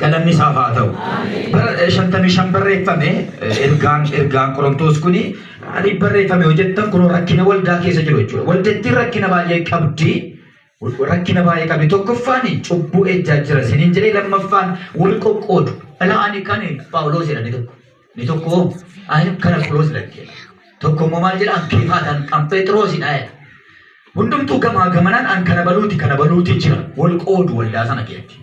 galanni isaaf haa ta'u. Bara 55 barreeffame ergaan Qorontoos kuni ani barreeffame hojjettan kun rakkina waldaa keessa jiru jechuudha. Waldatti rakkina baay'ee qabdi. Rakkina baay'ee qabdi. Tokkoffaan cubbuu ejjaa jira. Siniin jedhee lammaffaan wal qoqqoodu. Alaa ani kan Phaawulos jedha ni tokko ani kana Phaawulos lakkee. Tokko immoo maal jedha Keefaataan kan Phexrosidha. Hundumtuu gamaa gamanaan an kana baluuti jira. Wal qoodu waldaa sana keessatti.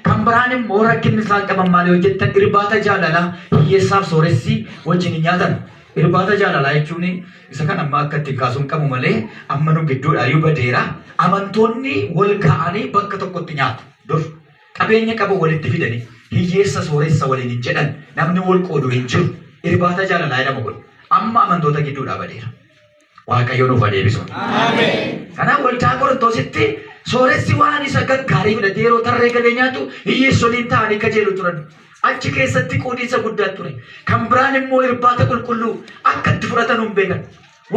Kan biraan immoo rakkinni isaan qaban maal hojjettan irbaata jaalalaa hiyyeessaaf sooressi wajjin nyaatan. Irbaata jaalalaa jechuun isa kan amma akka itti kaasuun qabu malee amma nu gidduudhaa yoo badeera amantoonni wal ga'anii bakka tokkotti nyaatu. Dur qabeenya qabu walitti fidanii hiyyeessa sooressa waliin jedhan namni wal qoodu hin jiru. Irbaata jaalalaa jedhama kun amma amantoota gidduudhaa badeera. Waaqayyoon nuuf adeebisu. Ameen. Kanaaf waldaa Qorontositti sooressi waan isa gaggaarii fidhatee yeroo tarree galee nyaatu hiyyeessoliin ta'anii kajeelu turan. Achi keessatti qoodiinsa guddaa ture. Kan biraan immoo irbaata qulqulluu akka itti fudhatan hin beekan.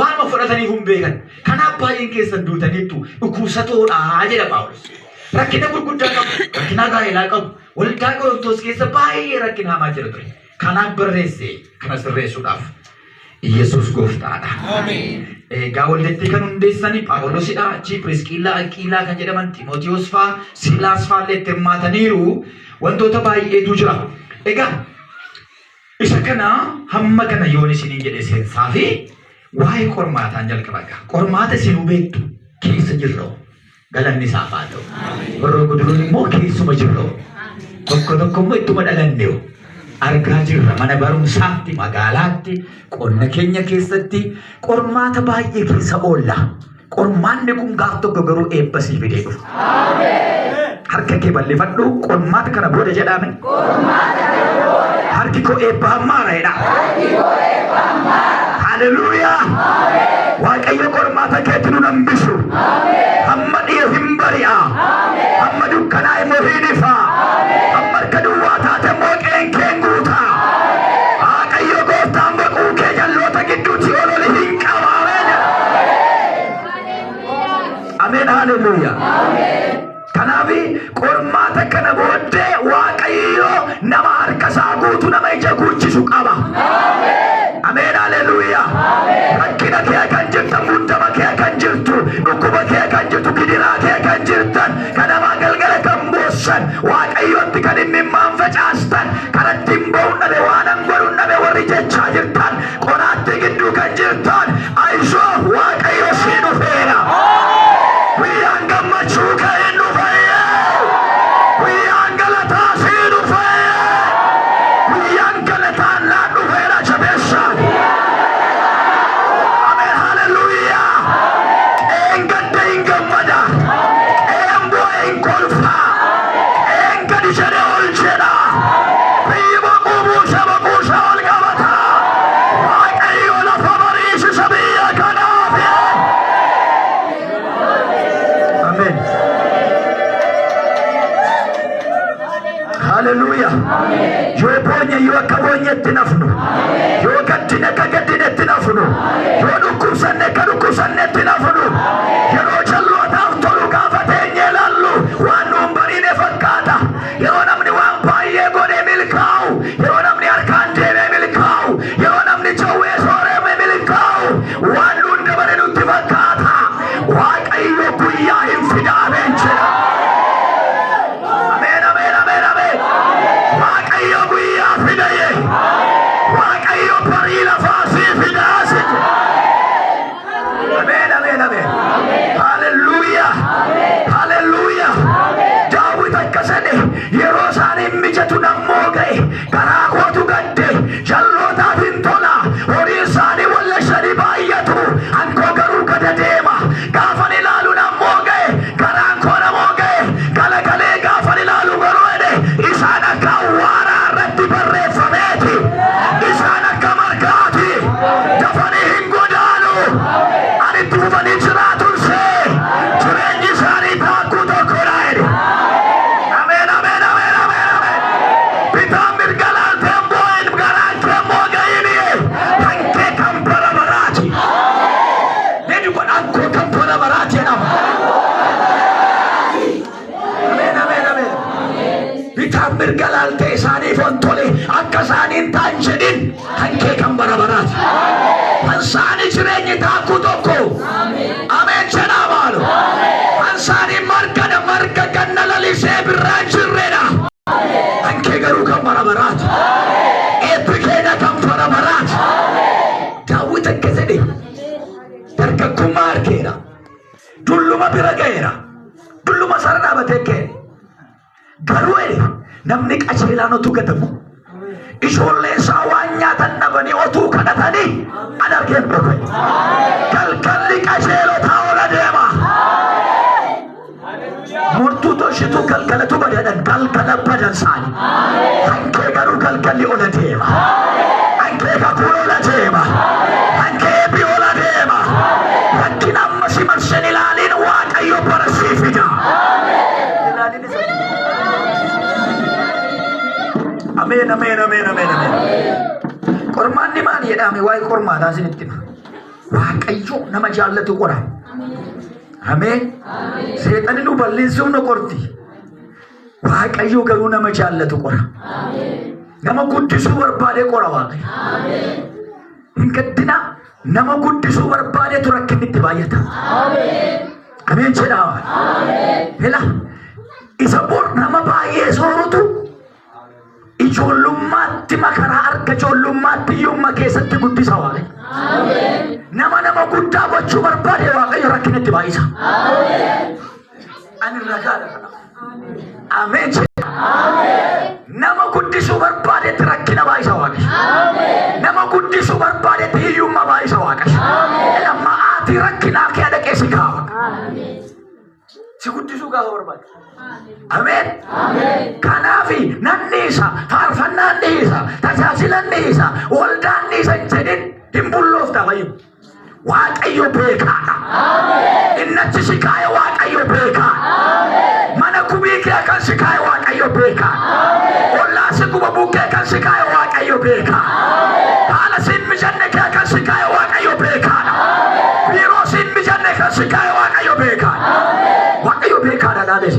Waanuma fudhataniif hin beekan. Kanaaf baay'een keessan duutaniittu dhukkubsatoodha jedha Phaawulos. Rakkina gurguddaa qabu, rakkina gaa'elaa qabu. Waldaa Qorontos keessa baay'ee rakkina hamaa jira ture. Kanaaf barreesse kana sirreessuudhaaf. Yesus gooftaadha. Ameen. Egaa waldatti kan hundeessanii Phaawulosidha. Achi Piriskiilaa, Aqiilaa kan jedhaman Timootiyoos fa'aa, Siilaas fa'aa illee itti hirmaataniiru. Wantoota baay'eetu jira. Egaa isa kana hamma kana yoon isiniin jedhee seensaa fi waa'ee qormaataan jalqaba egaa. Qormaata isin beektu keessa jirra. Galanni isaaf haa ta'u. Warra guduruun immoo keessuma jirra. Tokko immoo ittuma dhalanne. Argaa jirra mana barumsaatti magaalaatti qonna keenya keessatti qormaata baay'ee keessa oolla. Qormaanni kun gaaf tokko garuu eebba siif fidee dhufa. Harka kee bal'ifadhu qormaata kana booda jedhame. Harki koo eebba hammaadha. Haleluuyaa. Waaqayyo qormaata keetti nu nambisu. Hamma dhiya hin bari'a. Hamma dukkanaa immoo hin ifa. Hamma harka duwwaa taate immoo qeenkeen guuta. Waaqayyo gooftaan baquu kee jalloota gidduutti ololi hin qabaameen. Ameen haleluuyaa. Kanaaf qormaata kana booddee Waaqayyo nama harka isaa guutu nama ija guuchisu qaba. Ameen haleluuyaa. Rakkina kee kan jirtan muddama kee kan jirtu dhukkuba kee kan jirtu gidiraa kee kan jirtan kanama galgala kan boossan Waaqayyotti kan inni immaan facaastan karatti hin ba'uun dhabe waan hin godhuun dhabe warri jechaa jirtan qoraatti gidduu kan jirtan aishoo Waaqayyo sii dhufeera. Guyyaan gammachuu kee hin dhufeeyye. Guyyaan galataa sii dhufeeyye. Guyyaan galataan naan dhufeera jabeessa. Ameen haleluuyaa. Een gadda hin gammada. Een bu'ee hin kolfa. Een gadi jedhee ol jedha. Biyyi buusa ol qabata. Waaqayyo lafa bariisisa biyya kanaaf. Amen. Hallelujah. Yoo boonye yoo akka boonyetti nafnu. Yoo gaddine akka gaddinetti nafnu. Yoo dhukkubsanne akka dhukkubsannetti nafnu. Yeroo jallootaaf tolu gaafa teenyee laallu waan nuun bariine fakkaata. Yeroo namni waan baay'ee godhee milkaa'u. Yeroo namni harkaan deemee milkaa'u. Yeroo namni jawwee sooree milkaa'u. Waan nuun dabale nutti fakkaata. Waaqayyo guyyaa hin fidaameen jira. Ameen ameen ameen ameen. Waaqayyo guyyaa fidaye. Waaqayyo barii lafaa sii fidaase. Ameen ameen ameen. Haleluuyaa. Haleluuyaa. Daawit akkasani yeroo isaanii mijatu nammoo ga'e garaa kootu gadde jallootaaf hin tola horii isaanii walla shanii baay'atu ankoo garuu gada deema gaafan ilaalu nammoo ga'e garaan koo namoo ga'e galagalee gaafan ilaalu garuu jedhe isaan akka awwaaraa irratti barreeffameeti isaan akka margaati dafanii hin godaanu ani itti fufanii jiraatun see jireenyi isaanii taakkuu tokkodha jedhe. Ameen ameen ameen ameen ameen. galalte isaanii fontole akka isaaniin ta'an jedhin hankee kan bara baraati. Hansaanii jireenyi taakuu tokko ameen jedhaa maalu. Hansaanii marga ganna lalisee birraan jirredha. Hankee garuu kan bara baraati. Eebbi keenya kan bara baraati. Daawwit akka jedhe dargaggummaa argeera. Dulluma bira ga'eera. Dulluma sana dhaabatee ka'e. Garuu namni qajeelaan otuu gatamu ijoollee isaa waan nyaatan dhabanii otuu kadhatanii an argeen dhufe. Galgalli qajeelotaa ola deema. Murtuu toshituu galgalatu badan galgala badan isaanii. Hankee garuu galgalli ola deema. Hankee kakuu ola deema. Hankee eebbi ola deema. Rakkina amma si marsan ilaaliin Waaqayyo barasii fida. Amen, amen, amen, amen, amen. Kormaan ni maal jedhame waa'ee kormaataa isinitti hima. Waaqayyo nama jaallatu qora. Amen. Seexanni nu balleessuuf nu qorti. Waaqayyo garuu nama jaallatu qora. Nama guddisuu barbaade qora Waaqayyo. Hin gaddina nama guddisuu barbaadetu rakkinnitti baay'ata. Amen jedhaa. Hela isa bor nama baay'ee soorutu ijoollummaatti makaraa arga ijoollummaatti iyyummaa keessatti guddisa Waaqayyo. Nama guddaa gochuu barbaade Waaqayyo rakkinnitti baay'isa. Ani ragaadha kana. Amen. Nama guddisuu barbaadetti rakkina baay'isa Waaqayyo. Nama guddisuu barbaadetti iyyummaa baay'isa Waaqayyo. Lamma ati rakkinaa kee dhaqee si kaa'a. Si guddisuu gaafa barbaade. Amen. Kanaafi nanni isa faarfannaan ni isa tajaajilan ni isa waldaan ni isa jedhin hin bulloofta fayyadu. Waaqayyo beekaadha. Innachi si kaa'e Waaqayyo beekaadha. Mana kubii kee kan si kaa'e Waaqayyo beekaadha. Ollaa si guba bukkee kan si kaa'e Waaqayyo beekaadha. Haala siin mijanne kee kan si kaa'e Waaqayyo beekaadha. Biiroo siin mijanne kan si kaa'e Waaqayyo beekaadha. Waaqayyo beekaadha dhaabes.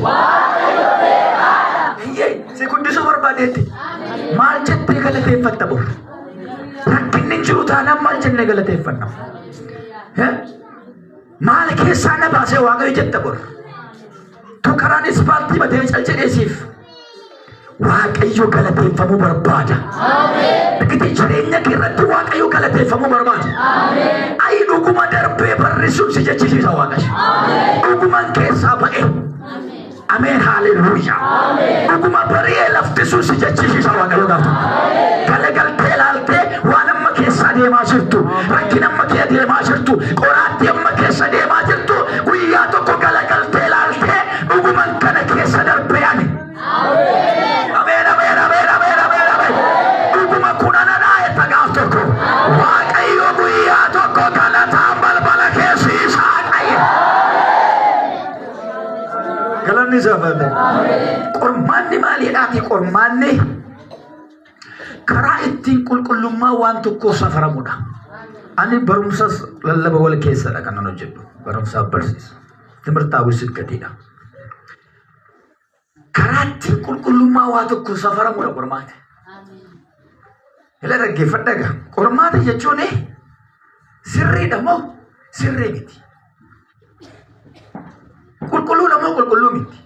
Si guddisuu barbaadeetti maal jettee galateeffatta bor? Rakkinni jiru taanaan maal jennee galateeffanna? Maal keessaa na baasee Waaqayyo jetta bor? Karaan ispaaltii batee caljedheesiif Waaqayyo galateeffamuu barbaada. Biqiltii jireenya keerratti Waaqayyo galateeffamuu barbaada. Ayi dhuguma darbee barrisuun si jechisiisa Waaqayyo. Dhugumaan keessaa ba'e. Amen, hallelujah. Dhuguma bari'ee laftisuun si jechisiisa Waaqayyo gaafata. Galagaltee laaltee waan amma keessa deemaa jirtu, rakkina amma kee deemaa jirtu, qoraattii amma keessa deemaa jirtu, guyyaa tokko galagaltee laaltee dhugumaan kana keessa darbee ani. Amen, amen, amen, amen, amen, amen. Dhuguma kunana naayetta gaaf tokko. Waaqayyo guyyaa tokko galataan balbala keessi isaa qaye. Galanni saafame. Qormaanni maaliidhaati qormaanni? Karaa ittiin qulqullummaa waan tokkoo safaramudha. Ani barumsas lallaba wal keessadha kan nan hojjedhu. Barumsaaf barsiisa. Timirtaawwi sibgatiidha. Karaa ittiin qulqullummaa waa tokkoo safaramudha qormaati. Ila dhaggeeffadhaga. Qormaata jechuun sirriidha moo sirrii miti? Qulqulluudha moo qulqulluu miti?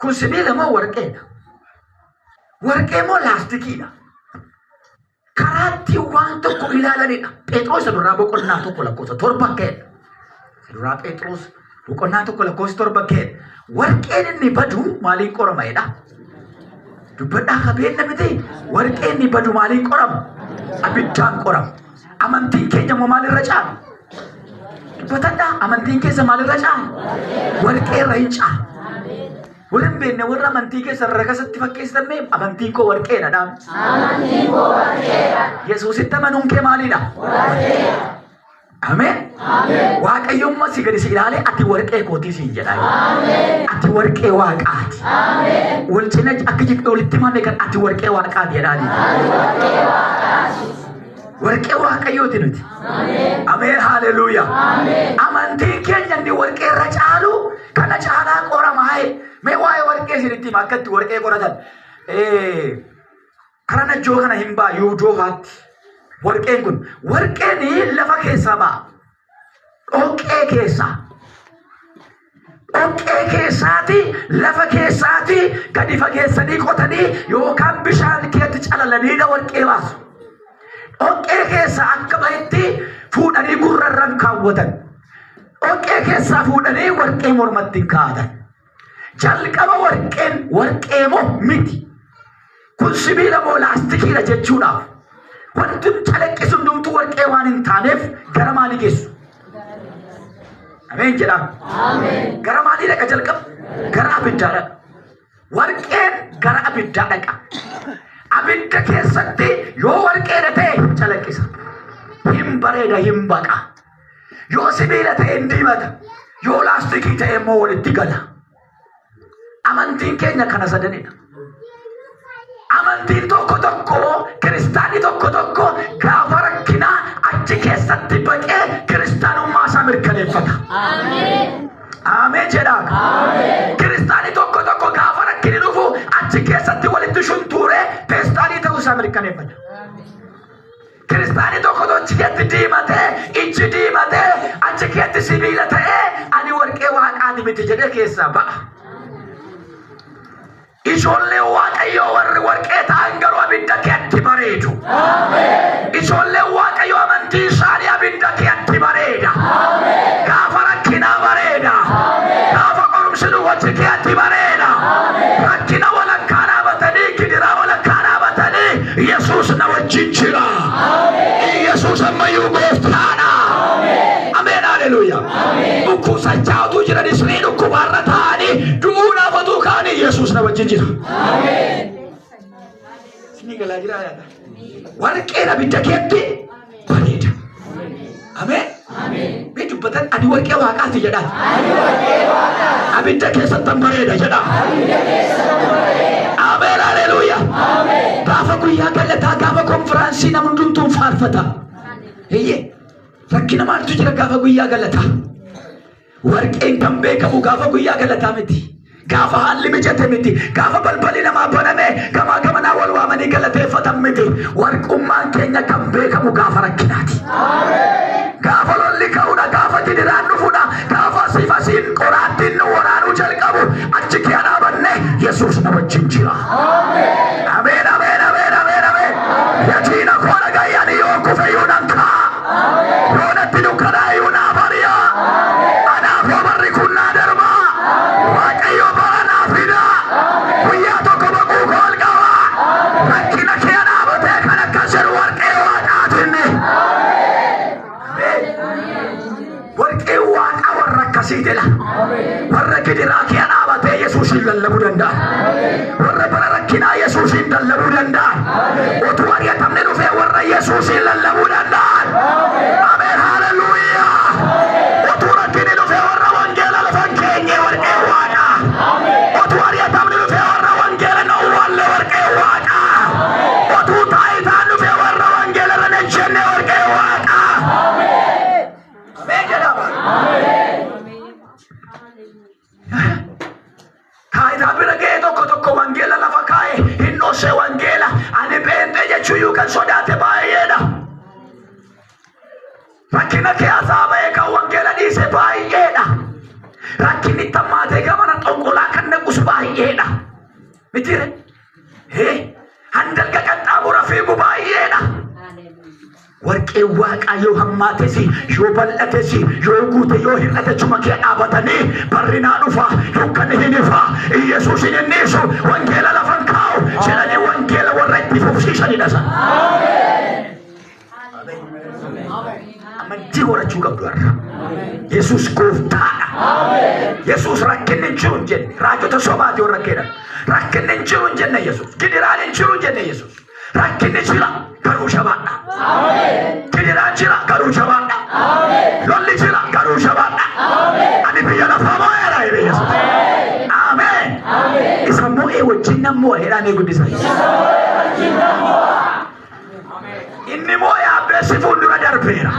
Kun sibiila moo warqeedha? Warqee moo laastikiidha? Karaatti waan tokko ilaalanidha. Phexros duraa boqonnaa tokko lakkoofsa torba keedha. Duraa Phexros boqonnaa tokko lakkoofsa torba keedha. Warqeen inni badu maaliin qoramayedha? Dubbadhaa qabeenya miti. Warqeen inni badu maaliin qoramu? Abiddaan qoramu. Amantiin keenya moo maalirra caala? Dubbadhaa amantiin keessa maalirra caala? Warqeerra hin caala. Wurin beekne warra amantii keessa rakasatti fakkeessitamee amantiin koo warqeedha dhaam. Amantiin koo warqeedha. Yesuusitti amanuun kee maalidha? Warqeedha. Ameen. Ameen. Waaqayyummaa si gadi si ilaalee ati warqee kootii siin jedha. Ameen. Ati warqee waaqaati. Ameen. Wal cina akka jibbee walitti himame kan ati warqee waaqaati jedhaani. Ati warqee waaqaati. Warqee waaqayyooti nuti. Ameen. Ameen. Hallelujah. Ameen. Amantiin keenya inni warqee irra caalu kana caalaa qoramaa'e. Mee waa'ee warqee isinitti hima akkatti warqee qoratan. karana joo kana hin baa yuudoo haatti warqeen kun warqeen lafa keessaa baa dhoqqee keessaati lafa keessaati gadi fageessanii qotanii yookaan bishaan keetti calalaniidha warqee baasu. Dhoqqee keessaa akka bahetti fuudhanii gurrarran kaawwatan. Dhoqqee keessaa fuudhanii warqee mormatti kaa'atan. Jalqaba warqee moo miti. Kun sibiila moo laastikiidha jechuudhaaf. Wanti calaqqisu hundumtuu warqee waan hin taaneef gara maalii geessu? Ameen jedhama. Gara maalii dhaqa jalqaba? Gara abiddaa dhaqa. Warqeen gara abiddaa dhaqa. Abidda keessatti yoo warqeedha ta'e hin calaqqisa. Hin bareeda hin baqa. Yoo sibiila ta'e hin diimata. Yoo laastikii ta'e immoo walitti gala. Amantiin keenya kana sadanidha. Amantiin tokko kiristaanii tokko gaafa rakkinaa achi keessatti baqee kiristaanummaa isaa mirkaneeffata. Ameen jedhaa. Kiristaanii tokko gaafa rakkinni dhufu achi keessatti walitti shuntuuree kiristaanii ta'uu isaa mirkaneeffata. Kiristaanii tokko achi keessatti diimatee ijji diimatee achi keessatti sibiila ta'ee ani warqee waaqaati miti jedhee keessaa ba'a. Ijoollee waaqayyoo warri warqee ta'an garuu abidda keetti bareedu. Ijoollee waaqayyoo amantii isaanii abidda keetti bareeda. Gaafa rakkinaa bareeda. Gaafa qorumsi dhufu keetti bareeda. Rakkina walakkaa dhaabatanii gidiraa walakkaa dhaabatanii Yesuus na wajjin jira. Yesuus ammayyuu gooftaadha. Ameen haleluuyaa. Dhukkubsachaatu jiran isni dhukkubaarra ta'anii du'uudhaaf otuu ka'anii Yesuus na wajjin jira. Isni galaa jira yaada. Warqeen abidda keetti bareeda. Ameen. Mee dubbatan ani warqee waaqaati jedha. Abidda keessattan bareeda jedha. Ameen haleluuyaa. Gaafa guyyaa galataa gaafa konfiraansii namni hundumtuu faarfata. Eeyyee. Rakkina maaltu jira gaafa guyyaa galataa? Warqeen kan beekamu gaafa guyyaa galataa miti. Gaafa haalli mijate miti. Gaafa balballi namaa baname gamaa gamanaa wal waamanii galateeffatan miti. Warqummaan keenya kan beekamu gaafa rakkinaati. Gaafa lolli ka'uudha, gaafa gidiraan dhufuudha, gaafa asiin qoraattiin nu waraanuu jalqabu achi kee dhaabanne Yesuus na wajjin jira. Ameen. Yaqiina koo dhagayyanii yoo kufe yoo dankaa. Yoonatti dukkanaa yoo naa bari'a. Anaafoo barri kun naa darba. Waaqayyo bara naa fida. Guyyaa tokko boquu kool qaba. Rakkina kee dhaabatee kan akkas jedhu warqee waaqaatinni. Warqee waaqa warra akkasii jala. Warra gidiraa kee dhaabatee Yesuusin lallabuu danda'a. Warra bara rakkinaa Yesuusin lallabuu danda'a. Otuu ari'atamne dhufee warra Yesuusin lallabuu danda'an. Ameen haleluuyaa. Otuu rakkinni dhufee warra wangeela lafan keenye warqee waaqa. Otuu ari'atamne dhufee warra wangeela nowwalle warqee waaqa. Otuu taayitaan dhufee warra wangeela irra jenne warqee waaqa. Ameen jedhama. Taayitaa bira ga'ee tokko wangeela lafa kaa'e hin dhoosee wangeela ani beentee jechuun kan sodaate baay'eedha. Rakkina keessaa ba'ee kan wangeela dhiise baay'eedha. Rakkinni tammaatee gamana xonqolaa kan naqus baay'eedha. Mitiire? Handalga qaxxaamura fiigu baay'eedha. Warqee waaqaa yoo hammaates yoo bal'ates yoo guute yoo hir'ate chuma kee dhaabatanii barri naa dhufa dukkanni hin ifa Yesuus hin innisu wangeela lafan kaa'u jedhanii wangeela warra itti fufsiisanidha san. Amantii horachuu qabdu har'a. Yesuus gooftaadha. Yesuus rakkinni hin jiru hin jenne raajota sobaati warra keedhan. Rakkinni hin jiru hin jenne Yesuus. Gidiraan hin jiru hin jenne Yesuus. Rakkinni jira garuu jabaadha. Gidiraan jira garuu jabaadha. Lolli jira garuu jabaadha. Ani biyya lafaa moo'eedha jedhe Yesuus. Ameen. Isa moo'ee wajjin nan moo'eedhaan eeguddisa. Inni moo'ee abbeessi fuuldura darbeera.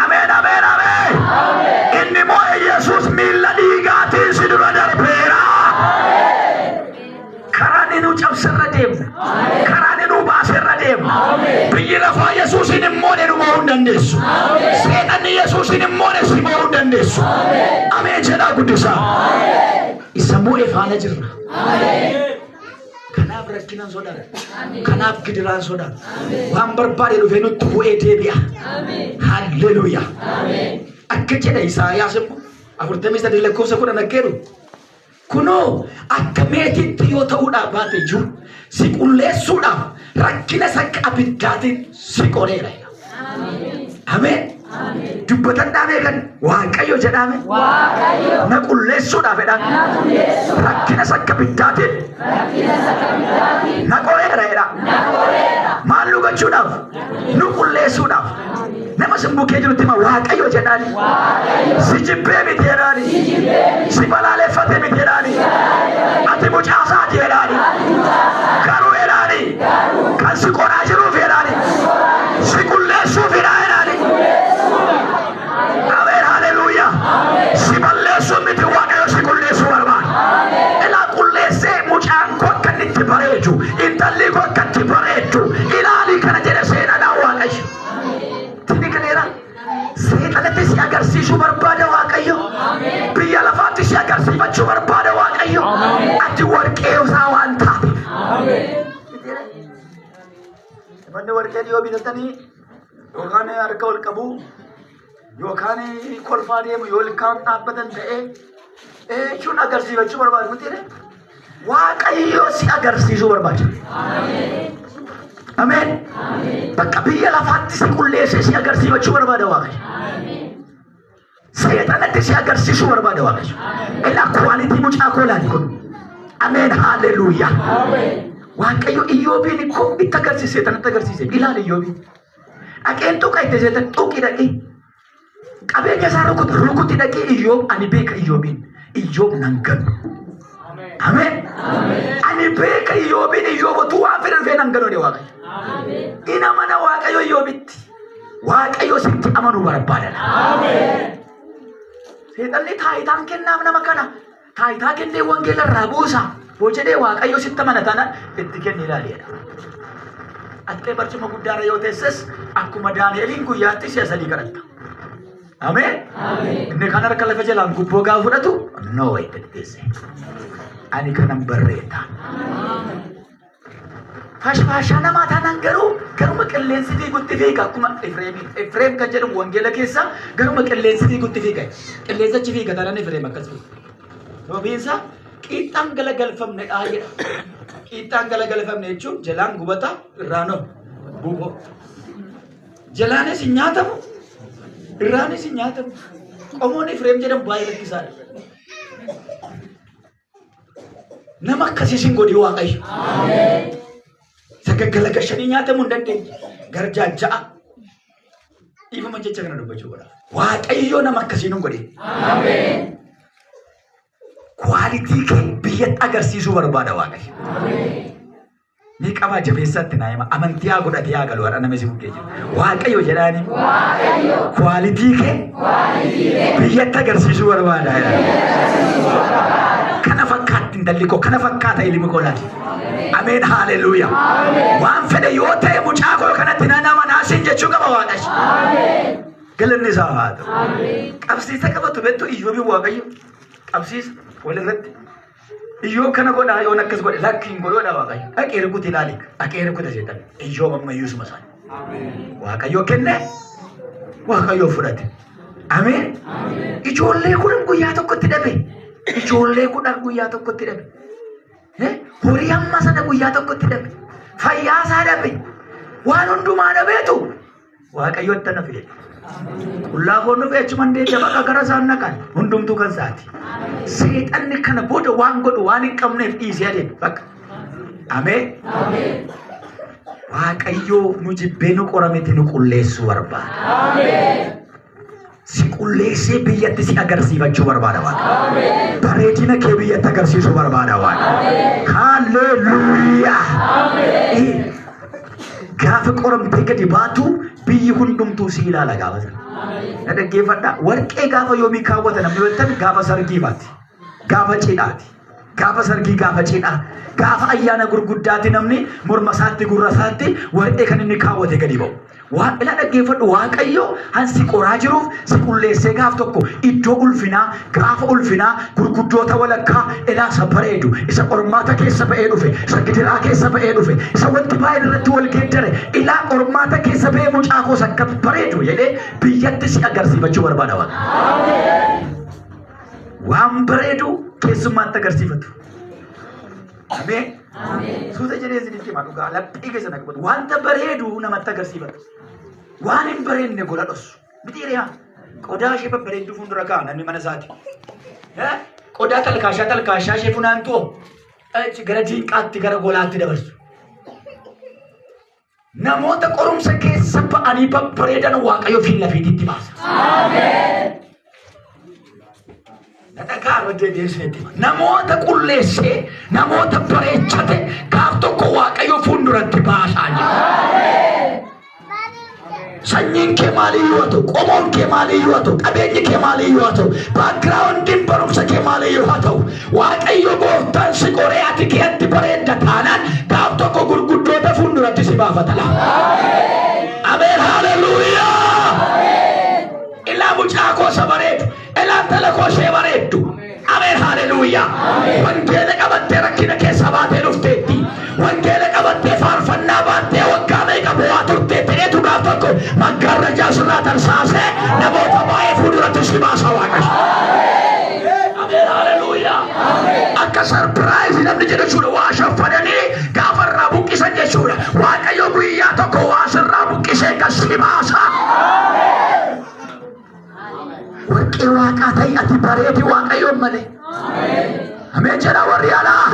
Ameen. Inni moo'ee Yesuus miilla dhiigaatiin si dura darbeera. Karaan nu sirradem. Karaan nu baasirradem. Biyyi lafaa Yesuusin immoo nu mo'uu dandeessu. Seexanni Yesuusin immoo si mo'uu dandeessu. Ameen jedhaa guddisaa. Isa mo'ee faana jirra. Kanaaf rakkinaan sodaadha. Kanaaf gidiraan sodaadha. Waan barbaade dhufee nutti bu'ee deebi'a. Haalleluuyaa. Akka jedha Isaayaas immoo 43 lakkoofsa 10 akkeedu. Kunoo akka meetiitti yoo ta'uudhaaf baate jiru si qulleessuudhaaf rakkina sakka abiddaatiin si qoreera. Ameen. Dubbatan dhaabee kan Waaqayyo jedhame na qulleessuudhaaf jedhame rakkina sakka abiddaatiin na qoreera. Maal nu gochuudhaaf? Nu qulleessuudhaaf. Nama simbukee jirutti ma Waaqayyo jedhani si jibbee miti jedhani si balaaleffate miti jedhani ati mucaasaati jedhani garuu jedhani kan si qoraa jiruuf jedhani si qulleessuuf jedhani. Ameen haleluuyaa. Si balleessuun miti Waaqayyo si qulleessuu barbaada. Ilaa qulleessee mucaan koo akka inni itti bareedu intalli koo akka itti bareedu ilaalii kana jedhe seenaadhaan Waaqayyo. Seexanatti si agarsiisuu barbaada Waaqayyo. Biyya lafaatti si agarsiifachuu barbaada Waaqayyo. Ati warqee isaa waan taate. Manni warqee dhiyoo bitatanii yookaan harka ol qabu yookaan kolfaa deemu yoo ilkaan dhaabbatan ta'ee jechuun agarsiifachuu barbaadu miti. Waaqayyo si agarsiisuu barbaada. Ameen. Bakka biyya lafaatti si qulleessee si agarsiifachuu barbaada Waaqayyo. Seexanatti si agarsiisuu barbaada Waaqayyo. Ilaa kwaalitii mucaa koo laali kun. Ameen haleluuyaa. Waaqayyo Iyyoobiin ikkoo itti agarsiise seexanatti agarsiise. Ilaali Iyyoobiin. Dhaqeen tuqa itti seetan tuqi dhaqee. Qabeenya isaa rukuti dhaqee Iyyoob ani beeka Iyyoobiin. Iyyoob nan ganu. Ameen. Ani beeka Iyyoobiin Iyyoobotu waan fedhan fee nan ganu Waaqayyo. Ina mana Waaqayyo Iyyoobitti. Waaqayyo sitti amanuu barbaada. Seexanni taayitaan kennaaf nama kana. Taayitaa kennee wangeela irraa buusa. Boo jedhee Waaqayyo sitti amanatana itti kenni ilaaliidha. Ati barcuma guddaarra yoo teesses akkuma Daani'eliin guyyaatti si'a sadii kadhatta. Ameen. Inni kan harka lafa jalaan gubboo gaafa fudhatu noo itti teesse. Ani kanan barreeta. Fashfaashaa namaa taanaan garuma qilleensi fiigutti fiiga akkuma Efreem kan jedhamu wangeela keessa garuma qilleensi fiigutti fiiga. Qilleensichi fiiga taanaan Efreem akkas fiiga. Sababiinsa qixxaan galagalfamne jedha. Qixxaan galagalfamne jechuun jalaan gubata irraan buufoo. Jalaanis hin nyaatamu irraanis hin nyaatamu. Qomoon Efreem jedhamu baay'ee rakkisaadha. Nama akkasiis hin godhi Waaqayyo. Sagaggala gashanii nyaatamuu hin dandeenye. Garjaajja'a. Dhiifama jecha kana dubbachuu godha. Waaqayyo nama akkasiin hin godhin. Kwaalitii kee biyyatti agarsiisuu barbaada Waaqayyo. Ni qabaa jabeessatti naa hima. Amantii haa godhatee haa galu har'a nama si bukkee jiru. Waaqayyo jedhaani. Kwaalitii kee biyyatti agarsiisuu barbaada. Kana fakkaatti intalli koo kana fakkaata ilmi koo laati. Ameen haleluuyaa. Waan fedhe yoo ta'e mucaa koo kanatti nama naasiin jechuu qaba Waaqayyo. Galanni isaa haa ta'u. Qabsiisa qabatu beektu Iyyoobiin Waaqayyo. Qabsiisa walirratti. Iyyoob kana godhaa yoon akkas godhe lakkiin godhoodha Waaqayyo. Dhaqee rukuti ilaali. Dhaqee rukuta seetan. Iyyoob amma Iyyuusuma isaanii. Waaqayyo kenne. Waaqayyo fudhate. Ameen. Ijoollee kudhan guyyaa tokkotti dhabe. Ijoollee kudhan guyyaa tokkotti dhabe. Horii amma sana guyyaa tokkotti dhabe. Fayyaa isaa dhabe. Waan hundumaa dhabeetu Waaqayyotti na fide. Qullaa foon dhufee achumaan deebi'ee bakka gara isaan naqan hundumtuu kan isaati. Seexanni kana booda waan godhu waan hin qabneef dhiisee adeema bakka. Ameen. Waaqayyoo nu jibbee nu qorameti nu qulleessuu barbaada. Si qulleessee biyyatti si agarsiifachuu barbaada Waaqa. Bareedina kee biyyatti agarsiisuu barbaada Waaqa. Haleluuyaa. Gaafa qoramtee gadi baatu biyyi hundumtuu si ilaala gaafa sana. Na dhaggeeffadhaa. Warqee gaafa yoomii kaawwatan namni beektan gaafa sargii baati. Gaafa cidhaati. gaafa sargii gaafa cidhaa gaafa ayyaana gurguddaatti namni morma isaatti gurra isaatti warqee kan inni kaawwate gadi ba'u. Waan ila dhaggeeffadhu Waaqayyo hansi qoraa jiruuf si qulleessee gaaf tokko iddoo ulfinaa gaafa ulfinaa gurguddoota walakkaa ilaa isa bareedu isa qormaata keessa ba'ee dhufe isa gidiraa keessa ba'ee dhufe isa wanti baay'een irratti wal geeddare ilaa qormaata keessa ba'ee mucaa koos akka bareedu jedhee biyyatti si agarsiifachuu barbaada Waaqa. Waan bareedu keessummaatti agarsiifatu. Ameen. Suuta jedhee isinitti himaa dhugaa laphee keessa naqabatu wanta bareedu namatti agarsiifatu. Waan hin bareedne gola dhossu. Mitiiriyaa qodaa ishee babbareedduu fuuldura ka'a namni mana isaati. Qodaa talkaashaa ishee funaantu gara diinqaatti gara golaatti dabarsu. Namoota qorumsa keessa ba'anii babbareedan Waaqayyo fi lafiitti baasa. Ameen. Namoota qulleessee namoota bareechate gaaf tokko Waaqayyo fuulduratti baasaa jira. Sanyiin kee maaliyyuu haa ta'u, qomoon kee maaliyyuu haa ta'u, qabeenyi kee maaliyyuu haa ta'u, baakgiraawundiin barumsa kee maaliyyuu haa ta'u, Waaqayyo gooftaan si qoree ati keetti bareedda taanaan gaaf tokko gurguddoota fuulduratti si baafata. Ameen. Haleluuyaa. Ilaa mucaa koosa bareedu. Elaan tala koshee bareeddu. Ameen. Haleluuyaa. Wangeela qabattee rakkina keessa baatee dhufteetti. Wangeela qabattee faarfannaa baattee waggaa meeqa bu'aa turteetti. Eetu gaaf tokko maggaarrajaa sirraa tarsaasee namoota baay'ee fuulduratti si baasa Waaqayyo. Ameen. Haleluuyaa. Akka sarpiraayizii namni jedhu jechuudha waa shaffananii gaafa irraa buqqisan jechuudha. Waaqayyo guyyaa tokko waa sirraa buqqisee kan si baasa. Warqee Waaqaa ta'e ati bareedi Waaqayyoon malee. Ameen jedha warri alaa.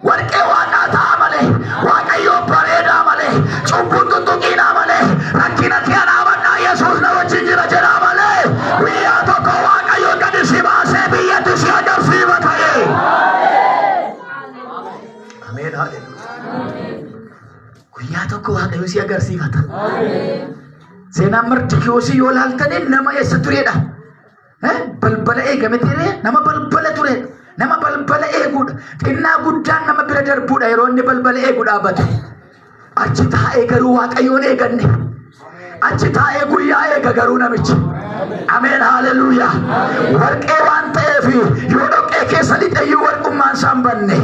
Warqee Waaqaa ta'a malee Waaqayyoon bareedaa malee cubbuun tuttuqiinaa malee rakkina kee dhaabadhaa Yesuus na wajjin jira jedhaa malee guyyaa tokko Waaqayyoon gadi si baasee biyyatti si agarsiifa ta'e. Ameen. Guyyaa tokko Waaqayyo si agarsiifata. Seenaan Mardikiyoosi yoo laaltanii nama eessa turedha? Balbala eegame ture nama balbala ture nama balbala eeguudha. Xinnaa guddaan nama bira darbuudha yeroo inni balbala eegu dhaabate. Achi taa'ee garuu Waaqayyoon eeganne. Achi taa'ee guyyaa eega garuu namichi. Ameen. Haleluuyaa. Warqee waan ta'eef yoo dhoqqee keessa lixeeyyuu warqummaan isaa hin banne.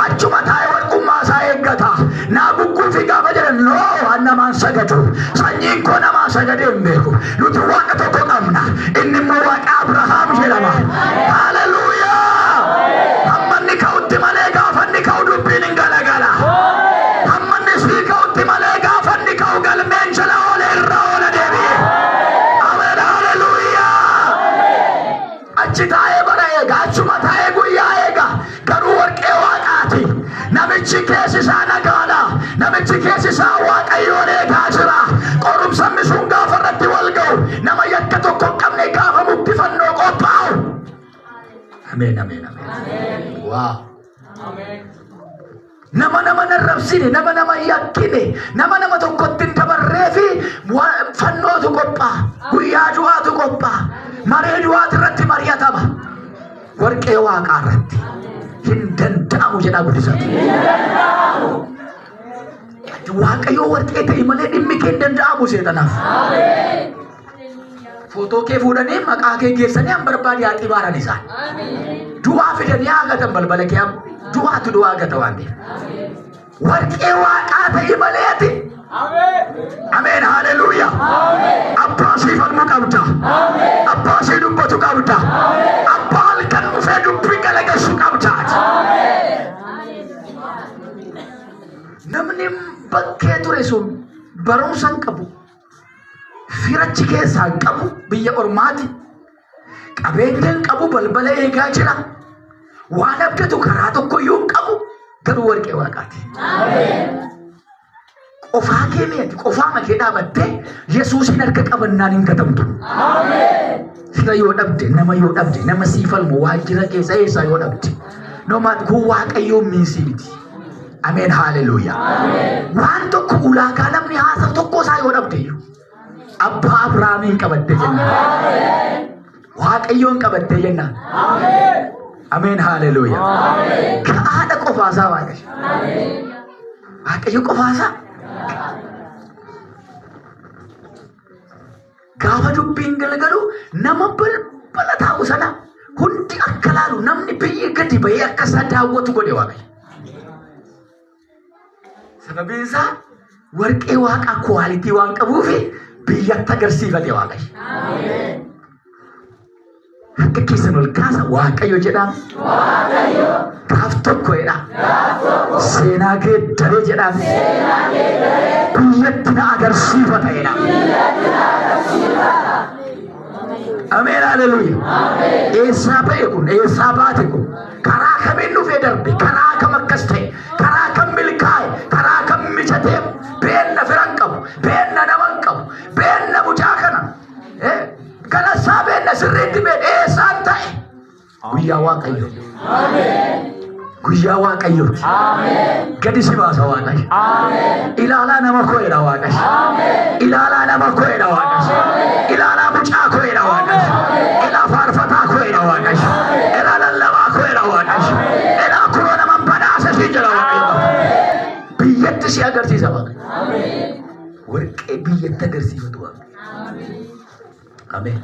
Achuma taa'ee warqummaa isaa eeggata. Naa gugguufi gaafa jedhan noo namaan sagadu. Sanyiin koo namaa sagadee hin beeku. Nuti Waaqa tokko qabna. Inni immoo Waaqa Abrahaam jedhama. Haleluuyaa. Hammanni ka'utti malee gaafa inni ka'u dubbiin hin galagala. Hammanni sii ka'utti malee gaafa inni ka'u galmeen jala oolee irra oola deebi'e. Ameen. Haleluuyaa. Achi taa'ee bara eega. Achuma taa'ee guyyaa eega. Garuu warqee Waaqaati. Namichi keessi isaa nagaadha. Namichi keessi isaa Waaqayyoon eegaa jira. Qorumsamni sun gaafa irratti wal ga'u nama yakka tokko hin qabne gaafa murtiifannoo qophaa'u. Ameen. Ameen. Waaw. Nama narrabsine nama yakkine nama tokkotti hin dabarree fi fannootu qophaa'a. Guyyaa du'aatu qophaa'a. Maree du'aati irratti mari'atama. Warqee Waaqaa irratti. Hin danda'amu jedhaa guddisatu. Waaqayyo warqee ta'e malee dhimmi kee hin danda'amu seetanaaf. Footoo kee fuudhanii maqaa kee geessanii an barbaade haa xibaaran isaan. Du'aa fidanii haagatan balbala kee du'aatu du'aa gata waan ta'eef. Warqee Waaqaa ta'e maleeti. Ameen. Haleluuyaa. Abbaa sii falmu qabda. Abbaa sii dubbatu qabda. Abbaa halkan dhufee dubbii galagalchu qabda. Namni bakkee ture sun barumsa hin qabu. Firachi keessaa hin qabu. Biyya ormaati. Qabeenya hin qabu. Balbala eegaa jira. Waan abdatu karaa tokko iyyuu hin qabu. Garuu warqee Waaqaati. Qofaa kee meeti qofaa makee dhaabattee Yesuusin harka qabannaan hin gatamtu. Sira yoo dhabde nama sii falmu waajjira keessa eessaa yoo dhabde noomaat kun Waaqayyoon miisii miti. Ameen. Haleluuyaa. Waan tokko ulaagaa namni haasawu tokko isaa yoo dhabde abbaa Abrahaamiin qabattee jenna. Waaqayyoon qabattee jenna. Ameen haleluuyaa. Kaadha qofaasaa waaqayyo. Waaqayyo qofaasaa. Gaafa dubbiin galgalu nama balbala taa'u sana hundi akka laalu namni biyya gadi bahee akka isaa daawwatu godhe waaqayyo. Sababiin isaa warqee waaqa kwaalitii waan qabuufi biyyatti agarsiifate waaqayyo. Akka keessan ol kaasa waaqayyo jedhama. Gaaf tokko jedhama. Seenaa geeddaree jedhama. Biyyatti na agarsiifata jedhama. Ameen haleluuyaa. Eessaa ba'e kun eessaa baate kun karaa kamiin dhufee darbe karaa kam akkas ta'e karaa kam milkaa'e karaa kam mijatee beenna firan qabu beenna naman qabu beenna mucaa kana galasaa beenna sirriitti been eessaan ta'e guyyaa waaqayyo. Guyyaa waaqayyooti. Gadi si baasa waaqayyo. Ilaalaa nama ko'eedha waaqayyo. Ilaalaa nama ko'eedha waaqayyo. Ilaalaa mucaa ko'eedha waaqayyo. Ilaa faarfataa ko'eedha waaqayyo. Ilaa lallabaa ko'eedha waaqayyo. Ilaa kuroo naman badhaasa si jala waaqayyo. Biyyatti si agarsiisa waaqayyo. Warqee biyyatti agarsiifatu waaqayyo. Ameen.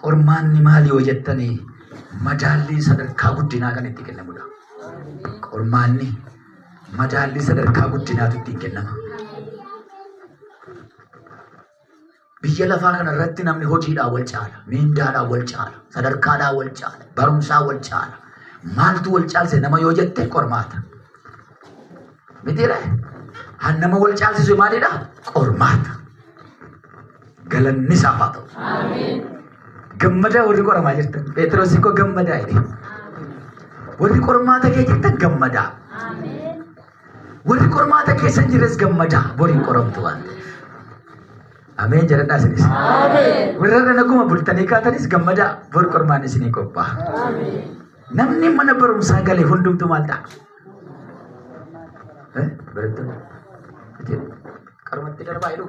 Qormaanni maali yoo jettanii madaalli sadarkaa guddinaa kan itti kennamudha. Qormaanni madaalli sadarkaa guddinaatu itti kennama. Biyya lafaa kana irratti namni hojiidhaan wal caala, miindaadhaan wal caala, sadarkaadhaan wal caala, barumsaan wal caala. Maaltu wal caalse nama yoo jette qormaata. Mitiire nama wal caalsisu maalidha? Qormaata. Galanni isaaf haa ta'u. Gammadaa warri qoramaa jirtan. Phexros koo gammadaa jedhe. Warri qormaata kee jirtan gammadaa. Warri qormaata keessa jires gammadaa. Boriin qoramtu waan ta'eef. Ameen jedhadhaa isinis. Warra naguma bultanii kaatanis gammadaa. Bori qormaan isinii qophaa'a. Namni mana barumsaa galee hundumtu maal ta'a? Barattoonni. Qarmatti darbaa jedhu.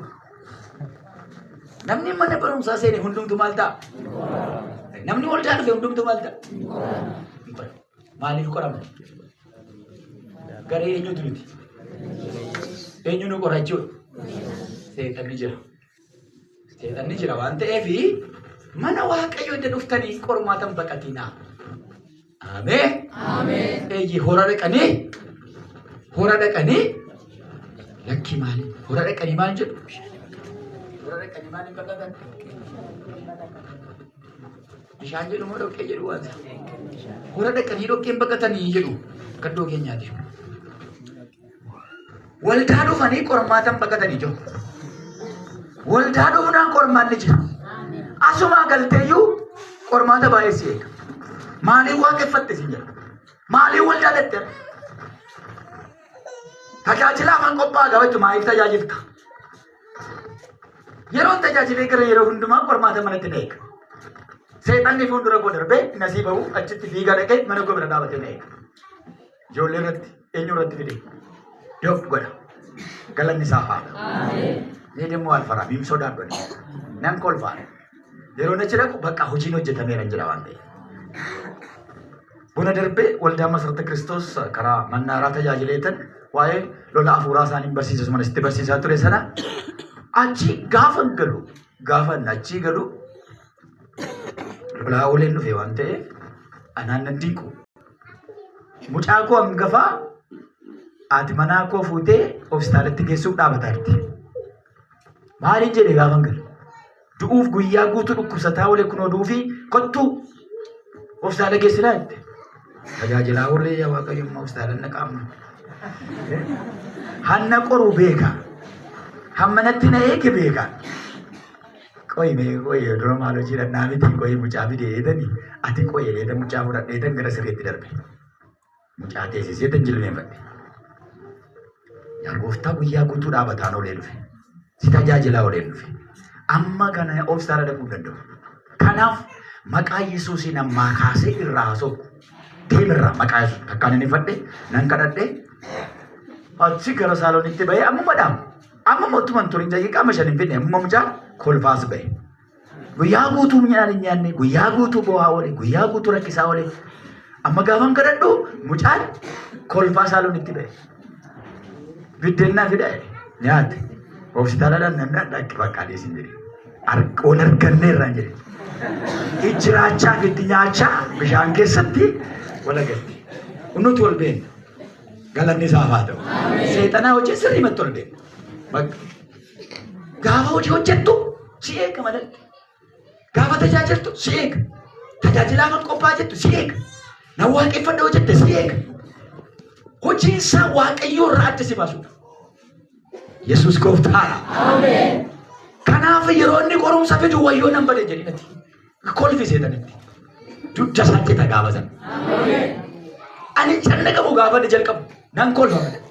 Namni mana barumsaa seene hundumtu maal ta'a? Namni waldaa dhufe hundumtu maal ta'a? Maaliif qorama? Garee eenyutu nuti? Eenyu nu qora jechuudha? Seexanni jira. Seexanni jira waan ta'eef mana waaqayyoo itti dhuftanii qormaatan baqatinaa. Ameen. Eeyyee hora dhaqanii lakkii maali? Hora dhaqanii maal jedhu? Bishaan jedhu moo dhoqqee jedhu waan hora dhaqanii dhoqqeen baqatanii jedhu gaddoo keenyaati. Waldaa dhufanii qormaatan baqatanii jiru. Waldaa dhufunaan qormaanni jira. Asumaa galteeyyuu qormaata baay'ee si eega. Maaliin waaqeffatte si jira? Maaliin waldaa dhatte? Tajaajilaa afaan qophaa'aa gaafatu maaliif tajaajilta? Yeroon tajaajilee gara yeroo hundumaa qormaata manatti na eega. Seexanni fuuldura koo darbee nasii bahu achitti fiigaa dhaqee mana koo bira dhaabatee na eega. Ijoollee irratti eenyu irratti fide? Doof godha. Galanni isaa haa ta'u. Mee deemmoo alfaraa miim sodaadhu. Nan kolfaadha. Yeroo achi dhaqu bakka hojiin hojjetameera jira waan ta'eef. Buna darbee waldaa Masarata Kiristoos karaa mannaaraa tajaajileetan waa'ee lola hafuuraa isaanii barsiisus mana itti barsiisaa ture sana achi gaafa achi galu lolaa oleen dhufe waan ta'eef anaan nan dinqu. Mucaa koo hangafaa haati manaa koo fuutee hospitaalatti geessuuf dhaabataa jirti. Maaliin jedhe gaafa galu? Du'uuf guyyaa guutuu dhukkubsataa olee kunoo duufi kottuu hospitaala geessinaa jette. Tajaajilaa warree yaa waaqayyummaa hospitaala naqaamna. Hanna qoruu beeka. Hammanatti na eege beeka. Qoyi dura maal hojii dhannaa miti qoyi mucaa fidee eedanii ati qoyi eeda mucaa fudhadheetan gara sirreetti darbe. Mucaa teessisee tan jilbeenfadhe. Yaa gooftaa guyyaa guutuu dhaabataan olee dhufe. Si tajaajilaa olee dhufe. Amma kana hospitaala dhaquu danda'u. Kanaaf maqaa Yesuusiin ammaa kaasee irraa haasa'u. Deemirraa maqaa Yesuus akkaan inni fadhe nan kadhadhe. Achi gara saaloonitti bahee amma madaamu. Amma mootummaan turiin daqiiqaa 5 hin fidne amma mucaa kolfaas bahe. Guyyaa guutuu nyaanni nyaanne, guyyaa guutuu bo'aa oole, guyyaa guutuu rakkisaa oole. Amma gaafan kadhadhu mucaan kolfaa saaloon itti ba'e. Biddeenaa fida nyaate. Hospitaalaadhaan namni dhaqi fakkaatee sin jedhe. Ol arganne irraan jedhe. Ijjiraachaa fi itti nyaachaa bishaan keessatti wal agarti. Nuti ol beekna. Galanni isaaf haa ta'u. Seexanaa hojii sirriimatti ol beekna. Gaafa hojii hojjettu si eega malee. Gaafa tajaajiltu si eega. Tajaajilaaf qophaa jettu si eega. Na waaqeffadha hojjette si eega. Hojiin isaa Waaqayyoo irraa adda si baasudha. Yesuus gooftaadha. Ameen. Kanaaf yeroo inni qorumsa fidu wayyoo nan bade jedhinatti. Kolfi seexanitti. Dudda isaatti tagaabatan. Ameen. Ani cannaqamu gaafa ni jalqabu. Nan kolfa malee.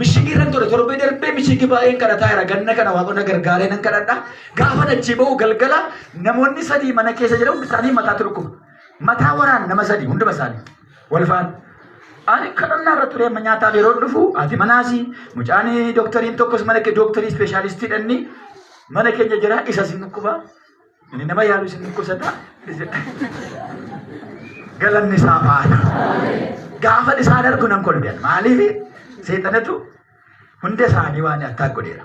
Mishigi irraan ture torbee darbee mishigi baay'een kadhataa jira. Ganna kana Waaqonna gargaaree nan kadhadha. Gaafa dachee ba'u galgala namoonni sadii mana keessa jiran hundi isaanii mataatti dhukkuma. Mataa waraan nama sadii hunduma isaanii wal faana. Ani kadhannaa irra ture amma nyaataaf yeroo dhufu ati manaasi mucaan doktariin tokkos mana kee doktarii ispeeshaalistii dhanni mana keenya jira isa sin dhukkuba. Inni nama yaalu sin dhukkubsata. Galanni isaa faana. Gaafa isaan argu nan kolbiyan maaliif seexanatu hunda isaanii waan attaa godheera.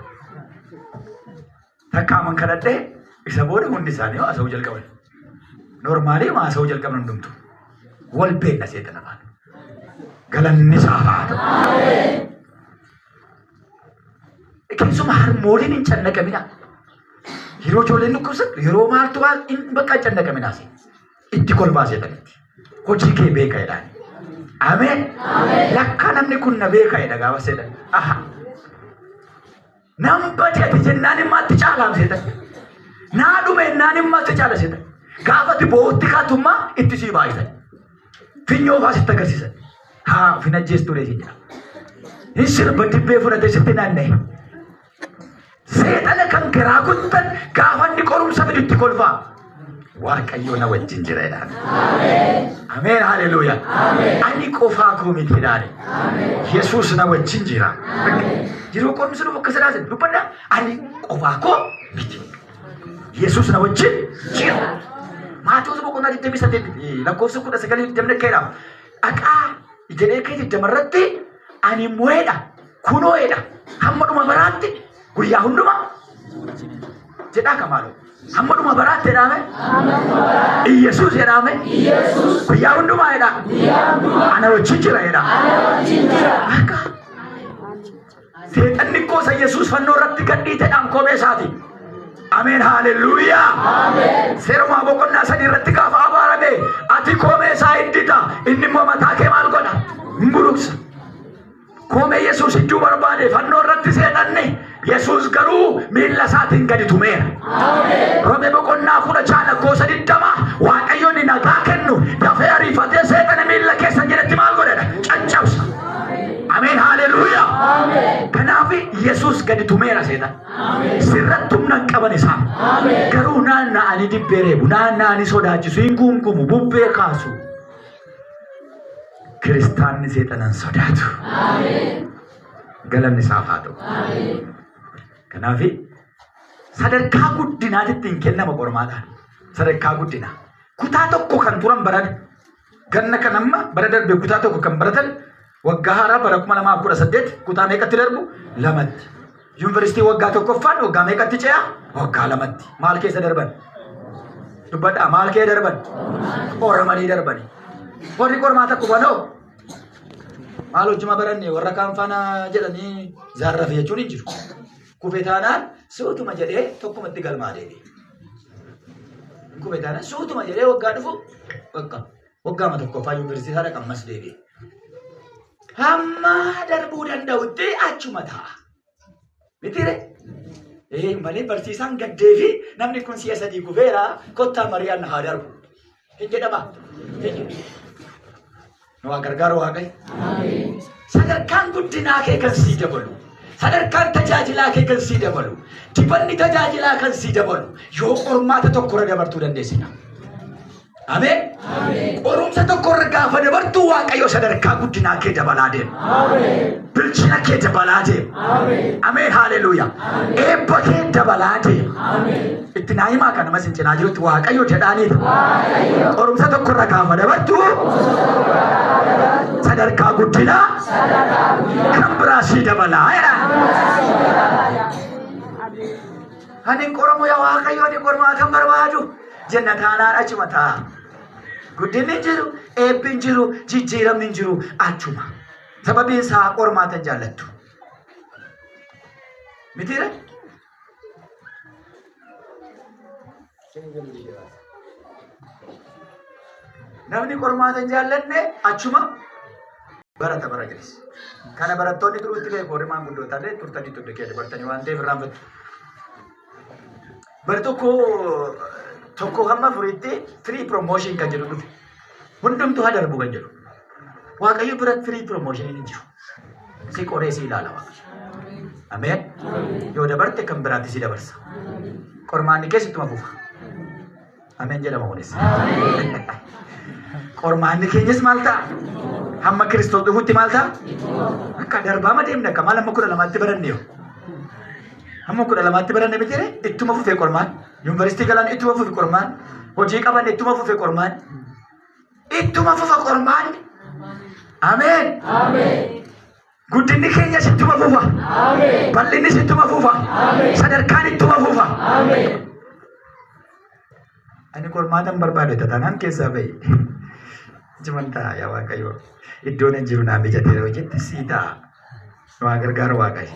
Takkaaman kadhadhee isa booda hundi isaanii haasa'uu jalqaban. Normaalii haasa'uu jalqaban hundumtu. Wal beekna seexana faana. Galanni isaa haa ta'u. Keessumaa harmooliin hin cannaqamina. Yeroo ijoolleen dhukkubsatu yeroo maaltu waan bakka hin cannaqaminaas itti kolfaa seexanitti. Hojii kee beeka jedhaan. Ameen. Lakka namni kun na beeka jedha gaafa seexan. Nam badeeti jennaan himmaatti caalaam seexan. Naa dhume jennaan himmaatti caala seexan. Gaafatti bootti kaatummaa itti sii baay'isan. Finyoo faasitti agarsiisan. Haa finajjees ture si jedha. Hin sirba dibbee fudhatee sitti naanna'e. Seexana kan garaa guddan gaafa inni qorumsa fidutti kolfaa. Waaqayyo na wajjin jira jedhaan. Ameen. Haleluuyaa. Ani qofaa koo miti jedhaan. Yesuus na wajjin jira. Yeroo qorumsa dhufu akka sadaasin dubbadha. Ani qofaa koo miti. Yesuus na wajjin jira. Maatoos boqonnaa 28 lakkoofsa 19 keedhaaf. Dhaqaa jedhee keetti damarratti ani mo'eedha. Kunoo'eedha. Hamma dhuma baraatti guyyaa hundumaa jedhaa kamaaloo. Hamma dhuma baraatti jedhame. Yesuus jedhame. Guyyaa hundumaa jedha. Ana wajjin jira jedha. Akka seexanni goosa Yesuus fannoo irratti gadhiiteedhaan koomee isaati. Ameen. Haleluuyaa. Seerumaa boqonnaa 3 irratti gaafa abaarame ati koomee isaa hiddita inni immoo mataa kee maal godha? Mburuqsa. Koomee Yesuus hidduu barbaade fannoo irratti seexanni Yesuus garuu miilla isaatiin gadi tumeera. Roome boqonnaa 10 lakkoofsa 20 Waaqayyoon nagaa kennu dafee ariifatee seexana miilla keessa jedhetti maal godhedha? Caccabsa. Ameen. Haleluuyaa. Kanaaf Yesuus gadi tumeera seetan. Sirratti humna qaban isaa. Garuu naanna'anii dibbee reebu, naanna'anii sodaachisu, hin guungumu, bubbee kaasu. Kiristaanni seexanan sodaatu. Galanni isaaf haa ta'u. Kanaaf sadarkaa guddinaatitti hin kennama qormaadhaan. Sadarkaa guddinaa. Kutaa tokko kan turan baran ganna kan amma bara darbe kutaa tokko kan baratan waggaa haaraa bara 2018 kutaa meeqatti darbu? 2tti. Yuunivarsiitii waggaa tokkoffaan waggaa meeqatti ce'a? Waggaa 2tti. Maal keessa darban? Dubbadhaa maal keessa darban? Qoramanii darbani. Warri qormaata qubanoo maal hojjuma baranne warra kaan faana jedhanii zaarrafe jechuun hin jiru. Kufee taanaan suutuma jedhee tokkumatti galmaa deebi'e. Kufee taanaan suutuma jedhee waggaa dhufu waggaama tokkoffaa yuunivarsiitii haadha qammas deebi'e. Hamma darbuu danda'utti achuma ta'a. Mitiire? Malee barsiisaan gaddee fi namni kun si'a 3 kufeera kottaa Mariyaan haa darbu. Hin jedhama. Nu waa gargaaru Waaqayyo. Sadarkaan guddinaa kee kan sii dabalu. Sadarkaan tajaajilaa kee kan sii dabalu. Dibanni tajaajilaa kan sii dabalu. Yoo qormaata tokko irra dabartuu dandeessina. Ameen. Qorumsa tokko irra gaafa dabartu Waaqayyo sadarkaa guddinaa kee dabalaa deema. Bilchina kee dabalaa deema. Ameen haleluuyaa. Eebba kee dabalaa deema. Itti naa himaa kana mas hin cinaa jirutti Waaqayyo jedhaaniiti. Qorumsa tokko irra gaafa dabartu sadarkaa guddinaa kan biraa sii dabalaa jedha. Ani qoramu yaa Waaqayyo ni qormaatan barbaadu jannataanaan achuma ta'a. Guddinni jiru, eebbin jiru, jijjiiramni jiru achuma. Sababiin isaa qormaatan jaallattu. Mitiire? Namni qormaatan jaallanne achuma barata bara jiris. Kana barattoonni turuutti ga'e qormaan guddootallee turtanii turte kee dabartanii waan ta'eef irraanfattu. Bar tokko hamma furiitti free promotion kan jedhu dhufe. Hundumtu haa darbu kan jedhu. Waaqayyo biratti free promotion hin jiru. Si qoree si ilaala Waaqayyo. Ameen. Yoo dabarte kan biraatti si dabarsa. Qormaanni keessuttuma fufa. Ameen jedhama kunis. Qormaanni keenyas maal ta'a? Hamma Kiristoos dhufutti maal ta'a? Akka darbaa madeemne akka maal amma 12tti baranne yoo. Hamma 12tti baranne bitire ittuma fufee qormaan. Yuunivarsiitii galaan ittuma fufe qormaan. Hojii qaban ittuma fufe qormaan. Ittuma fufa qormaan. Ameen. Guddinni keenyas ittuma fufa. Bal'innis ittuma fufa. Sadarkaan ittuma fufa. Ani qormaatan barbaade tatanaan keessaa bahe. Jimantaa yaa Waaqayyo. Iddoon hin jiru naa mijateera hojjetti sii ta'a. Waa gargaara Waaqayyo.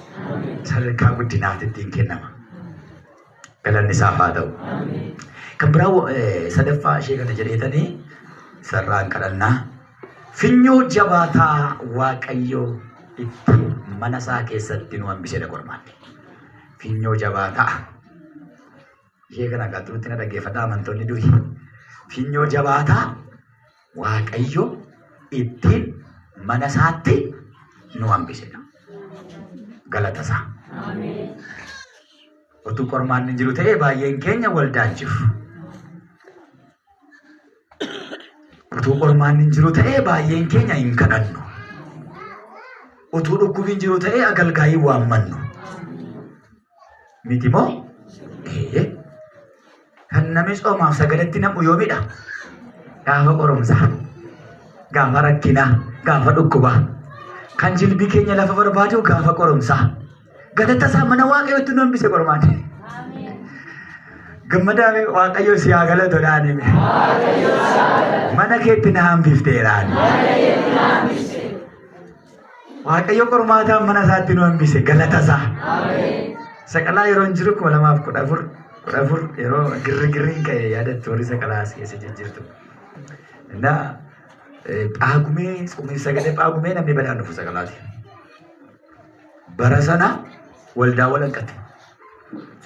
Sadarkaa guddinaatti ittiin kennama. Galanni isaaf haa ta'u. Kan biraa sadaffaa ishee kana jedheetanii sarraan kadhannaa. Finyoo jabaataa Waaqayyoo itti mana isaa keessatti nu hambisee dha qormaanne. Finyoo jabaataa. Ishee kana qaxxuutti na dhaggeeffadhaa amantoonni durii. Finyoo jabaataa Waaqayyoo itti mana isaatti nu hambisee dha. Galata isaa. Utuu qormaanni jiru ta'ee baay'een keenya waldaan jiru. Utuu qormaanni jiru ta'ee baay'een keenya hin kadhannu. Utuu dhukkubni jiru ta'ee agalgaayii waammannu. Miti moo? Kan namni soomaaf sagadatti namu yoomidha. Gaafa qorumsaa, gaafa rakkinaa, gaafa dhukkubaa. Kan jilbii keenya lafa barbaadu gaafa qorumsaa. Galata isaa mana Waaqayyootti nu hambise qormaanne. Gammadaa Waaqayyo si haa galatu dhaanime. Mana keetti na hambifteeraan. Waaqayyo qormaataan mana isaatti nu hambise galata isaa. Saqalaa yeroo hin jiru 2014 yeroo girriin ka'e yaadattu warri saqalaa keessa jijjiirtu. Paagumee sagadee paagumee namni badaan dhufu saqalaati. Bara sana waldaa walakkatte.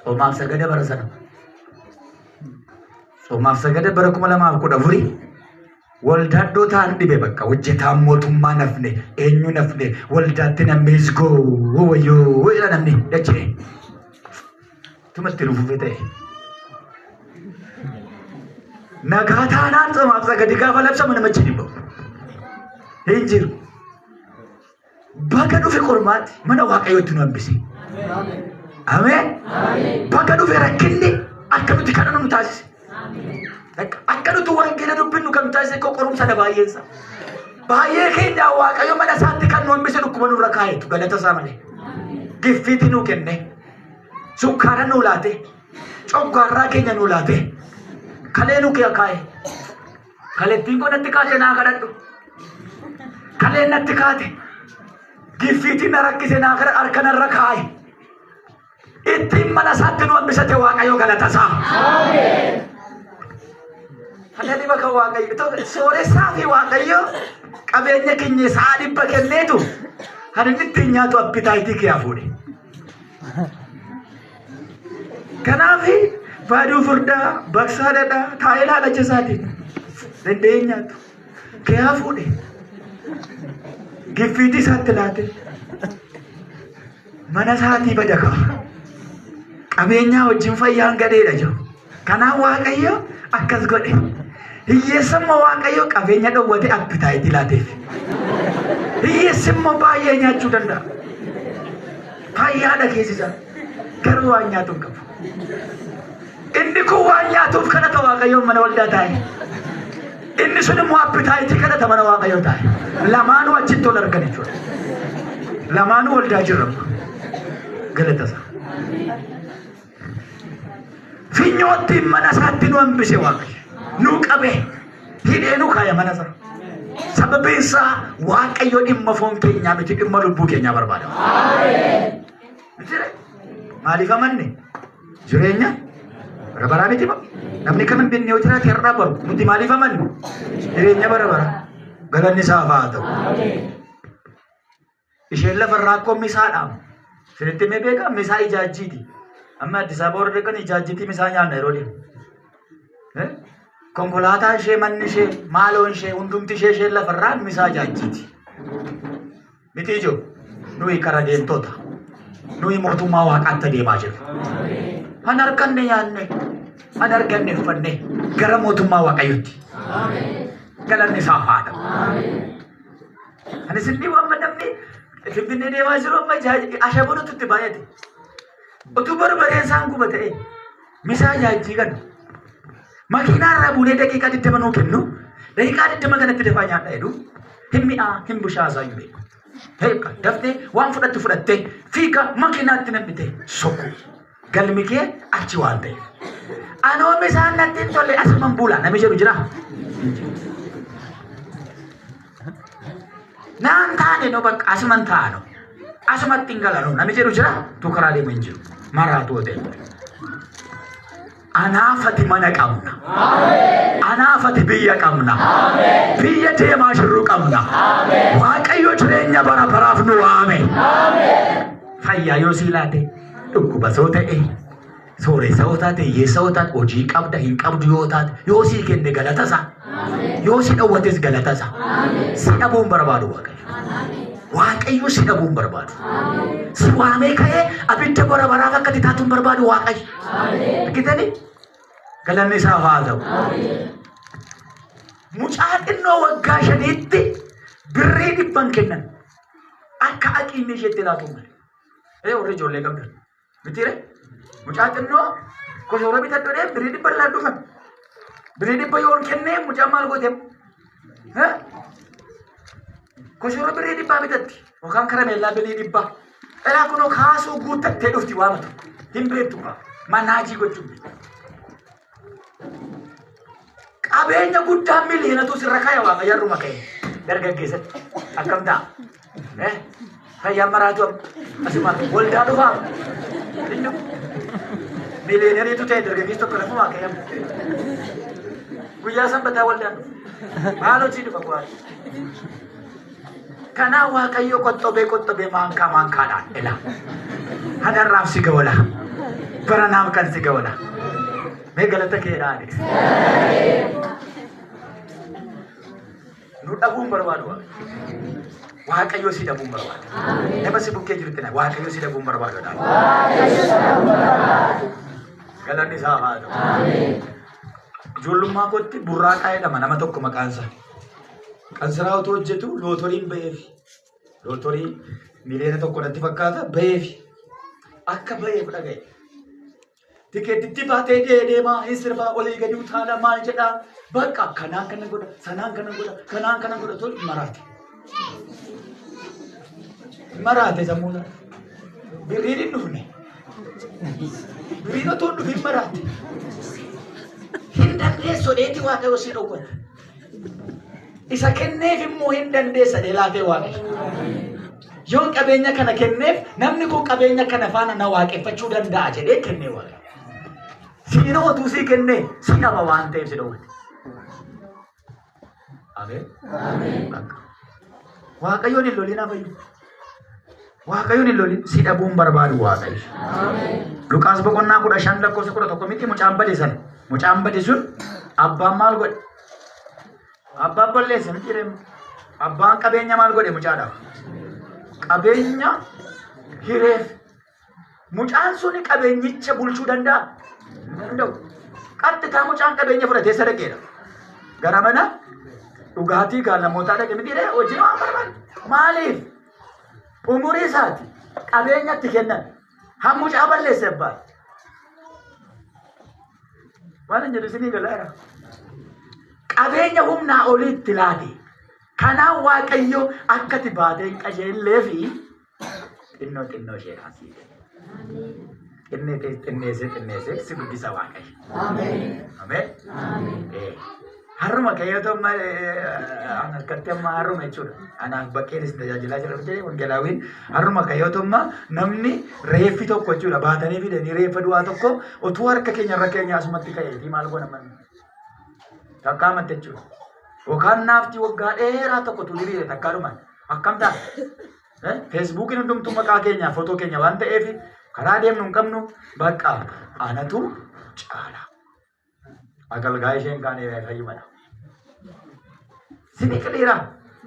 Soomaaf sagada bara sana. Soomaaf sagada bara 2014 waldaa dhootaan dhibe bakka hojjetaan mootummaa nafne eenyu nafne waldaatti namni isgoo wayyoo jedha namni dachee. Tumatti nufufe ta'e. Nagaa taanaan soomaaf sagadi gaafa labsamu namachi dhibba. Hin jiru. Baga dhufe qormaatti mana Waaqayyootti nu hambise. Ameen. Baga dhufe rakkinni akka nuti kadhannu nu taasise. Akka nuti wangeela dubbinnu kan nu taasise koo qorumsa da baay'eensa. Baay'ee keenya Waaqayyo mana isaatti kan nu hambise dhukkuba nurra kaa'etu galata isaa malee. Giffiitti nu kenne. Sukkaara nu laate. Coggaarraa keenya nu laate. Kalee nu kaa'e. Kaleettiin koo natti kaate naa kadhadhu. Kaleen natti kaate. Giffiitiin na rakkise naa harkanarra kaa'e. Ittiin mana isaatti nu hambisate Waaqayyo galata isaa. Hadhali bakka Waaqayyo sooressaa fi Waaqayyo qabeenya keenya isaa dhibba kenneetu kan inni ittiin nyaatu appitaayitii kee hafuudhe. Kanaaf baaduu furdaa baqsaa dhadhaa taa'ee laalacha isaatiin dandeenye nyaatu kee hafuudhe. Giffiitii isaatti laate mana isaatii bada qaba. Qabeenyaa wajjin fayyaan gadheedha jiru. Kanaaf Waaqayyo akkas godhe. hiyyeessammoo waaqayyo qabeenya dhowwate appitaayitii laateef. Hiyyeessimmoo baay'ee nyaachuu danda'a. Fayyaadha keessisa garuu waan nyaatu hin qabu. Inni kun waan nyaatuuf kadhata waaqayyoon mana waldaa taa'e. Inni sun immoo appitaayitii kadhata mana waaqayyoo taa'e. Lamaanuu achitti ol argan jechuudha. Lamaanuu waldaa jirramu. Galata isaa. Finyootti mana isaatti nu hambise waaqayyo. Nu qabe. Hidhee nu kaaya mana isaa. Sababiin isaa waaqayyo dhimma foon keenyaa miti dhimma lubbuu keenyaa barbaada. Maaliif amanne? Jireenya bara baraa miti ba? Namni kam hin binne yoo jiraate har'aa baru. Nuti maaliif amanne? Jireenya bara baraa. Galanni isaaf haa ta'u. Isheen lafarraa akkoo misaa dhaamu. Sinitti mee beekaa misaa ijaajjiiti. Amma Addis Ababa warra deekan ijaajjiitii misaa nyaanna yeroo deemu. Konkolaataa ishee, manni ishee, maaloon ishee, hundumti ishee lafarraa misaa ijaajjiiti. Miti ijoo nuyi kara deemtoota. Nuyi mootummaa waaqaatti deemaa jirra. Han arganne nyaanne, han arganne uffanne gara mootummaa waaqayyooti. Galanni isaaf haa ta'u. Ani sinni waan namni Finfinnee deemaa jiru amma ashabonutu itti baay'ate. Utuu barbareen isaan guba ta'e misaa ijaajjii kan makiinaa irraa buunee daqiiqaa 20 nuu kennu daqiiqaa 20 kanatti dafaa nyaadha jedhu hin mi'aa hin bushaasaa hin beeku. Heeqa daftee waan fudhatte fiiga makiinaatti nam'ite sokku galmi kee achi waan ta'eef. Anoo misaan natti hin tolle asuman buula nami jedhu jira. Naan taane no bakka asuman taano asumatti hin galanu nami jedhu jira tu karaa deemu hin jiru maraatu ta'e. Anaafati mana qabna. Anaafati biyya qabna. Biyya deemaa jirru qabna. Waaqayyo jireenya bara baraaf nu waame. Fayyaa yoo sii laate dhukkuba soo ta'e sooressa yoo taate hiyyeessa yoo taate hojii qabda hin qabdu yoo taate yoo sii kenne galatasa yoo si dhowwates galatasa si dhabuun barbaadu waaqayyo. Waaqayyo si dhabuun barbaadu. Si waamee ka'ee abidda bara baraaf akka taatuun barbaadu waaqayyo. Argitanii galanni isaaf haa ta'u. Mucaa xinnoo waggaa 5tti birrii 100 kennan akka aqiimni isheetti laatu malee. Warri ijoollee qabdan mitiire mucaa xinnoo koshora bitadhee birrii 100 laa dhufan. Birrii 100 yoon kennee mucaa maal gooteem? Koshora birrii 100 bitatti yookaan karameellaa birrii 100. Dhalaa kunoo kaasuu guuttattee dhufti waamatu hin beektu manaajii gochuun. Qabeenya guddaa miliyoonatu sirra kaya waaqayyooruma ka'e dargaggeessatti akkam ta'a? Fayyaa maraatu asuma waldaa dhufaa miliyooneriitu ta'e dargaggeessi tokko lafuma ka'e guyyaa sanbataa waldaan maal hojii dhufa bu'aa? Kanaa waaqayyo qoxxobee maankaadhaan ila hadarraaf si gawala baranaaf kan si gawala. Mee galata keedhaan nu dhabuun barbaadu waaqayyo si dhabuun barbaadu. Nama si bukkee jirti na waaqayyo si dhabuun barbaadu. Galanni isaa haa ta'u. Ijoollummaa kootti burraaqaa jedhama nama tokko maqaansa. Qansiraa otoo hojjetu lootoriin ba'eefi. Lootorii miliyoona tokko natti fakkaata ba'eefi. Akka ba'eef dhaga'e. Tikeetitti baatee deemaa hin sirbaa olii gadi utaala maal jedhaa bakka kanaan kana godha sanaan kana godha kanaan kana godha tol maraate sammuudha birriin hin dhufne birriin otoo dhufin maraate hin dandeessu dheeti waaqayyo si dhowwata isa kenneef immoo hin dandeessa laatee waaqayyo yoon qabeenya kana kenneef namni kun qabeenya kana faana na waaqeffachuu danda'a jedhee kennee waaqayyo. Sino tu si kenne sina mawante si dawat. Amen. Amen. Waaqayyo ni lolina bayu. Waaqayyo ni lolin si dhabuun barbaadu waaqayyo. Amen. Luqaas boqonnaa 15 lakkoofsa 11 miti mucaan bade san. Mucaan bade sun abbaan maal godhe? Abbaan balleesse miti jedhee abbaan qabeenya maal godhe mucaadhaaf? Qabeenya hireef. Mucaan suni qabeenyicha bulchuu danda'a? Ndau. Qaxxitaa mucaan qabeenya fudhatee sadaqeedha. Gara mana dhugaatii kan namootaa dhaqe miti dha hojii waan barbaadu. Maaliif? Umurii isaati qabeenyatti kennan hammucaa balleesse abbaa. Waan hin jedhu isinii galaara. Qabeenya humnaa oliitti laate. Kanaaf Waaqayyo akkati baatee hin qajeellee fi xinnoo ishee kaasii. Xinneessee si guddisa Waaqayyo. Ameen. Harruma keeyyatoo akkatti amma harruma jechuudha. Anaaf bakkeenis tajaajilaa jira jedhee wangeelaawiin harruma keeyyatoo namni reeffi tokko jechuudha baatanii fidanii reeffa du'aa tokko utuu harka keenya irra keenya asumatti ka'eetii maal godhaman takkaa matte jechuudha. Yookaan naafti waggaa dheeraa tokko tulirii takkaa dhuman akkam ta'a. Feesbuukiin hundumtuu maqaa keenya footoo keenya waan ta'eef karaa deemnu hin qabnu bakka anatu caala. Agalgaa isheen kaanee fayyumana. Sini qilleera